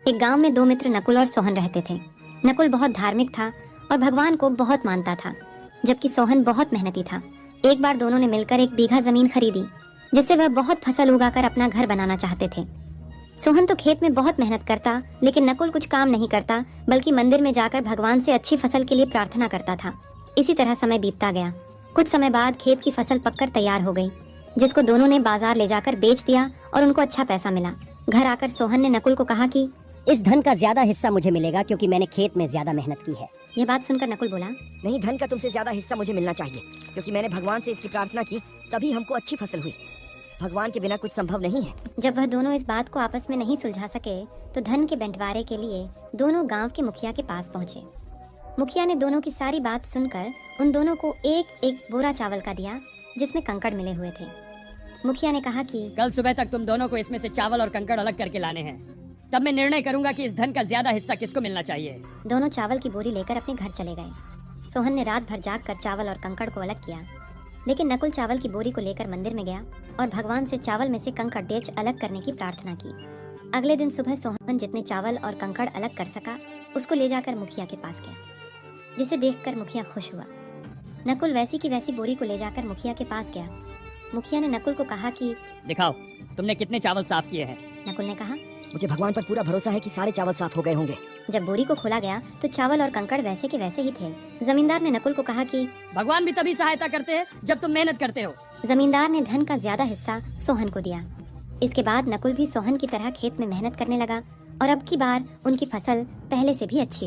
एक गांव में दो मित्र नकुल और सोहन रहते थे। नकुल बहुत धार्मिक था और भगवान को बहुत मानता था, जबकि सोहन बहुत मेहनती था। एक बार दोनों ने मिलकर 1 बीघा जमीन खरीदी, जिससे वह बहुत फसल उगाकर अपना घर बनाना चाहते थे। सोहन तो खेत में बहुत मेहनत करता, लेकिन नकुल कुछ काम नहीं करता, बल्कि मंदिर में जाकर भगवान से अच्छी फसल के लिए प्रार्थना करता था। इसी तरह समय बीतता गया। कुछ समय बाद खेत की फसल पककर तैयार हो गई, जिसको दोनों ने बाजार ले जाकर बेच दिया और उनको अच्छा पैसा मिला। घर आकर सोहन ने नकुल को कहा कि इस धन का ज्यादा हिस्सा मुझे मिलेगा क्योंकि मैंने खेत में ज्यादा मेहनत की है। यह बात सुनकर नकुल बोला, नहीं, धन का तुमसे ज्यादा हिस्सा मुझे मिलना चाहिए, क्योंकि मैंने भगवान से इसकी प्रार्थना की, तभी हमको अच्छी फसल हुई। भगवान के बिना कुछ संभव नहीं है। जब वह दोनों इस बात को आपस में नहीं सुलझा सके तो धन के बंटवारे के लिए दोनों गांव के मुखिया के पास पहुंचे। मुखिया ने दोनों की सारी बात सुनकर उन दोनों को एक एक बोरा चावल का दिया, जिसमें कंकड़ मिले हुए थे। मुखिया ने कहा कि कल सुबह तक तुम दोनों को इसमें से चावल और कंकड़ अलग करके लाने हैं, तब मैं निर्णय करूंगा कि इस धन का ज्यादा हिस्सा किसको मिलना चाहिए। दोनों चावल की बोरी लेकर अपने घर चले गए। सोहन ने रात भर जाग कर चावल और कंकड़ को अलग किया, लेकिन नकुल चावल की बोरी को लेकर मंदिर में गया और भगवान से चावल में से कंकड़ डेच अलग करने की प्रार्थना की। अगले दिन सुबह सोहन जितने चावल और कंकड़ अलग कर सका, उसको ले जाकर मुखिया के पास गया, जिसे देखकर मुखिया खुश हुआ। नकुल वैसी की वैसी बोरी को ले जाकर मुखिया के पास गया। मुखिया ने नकुल को कहा कि दिखाओ तुमने कितने चावल साफ किए हैं। नकुल ने कहा, मुझे भगवान पर पूरा भरोसा है कि सारे चावल साफ हो गए होंगे। जब बोरी को खोला गया तो चावल और कंकड़ वैसे के वैसे ही थे। जमींदार ने नकुल को कहा कि भगवान भी तभी सहायता करते हैं जब तुम मेहनत करते हो। जमींदार ने धन का ज्यादा हिस्सा सोहन को दिया। इसके बाद नकुल भी सोहन की तरह खेत में मेहनत करने लगा और अब की बार उनकी फसल पहले से भी अच्छी हुई।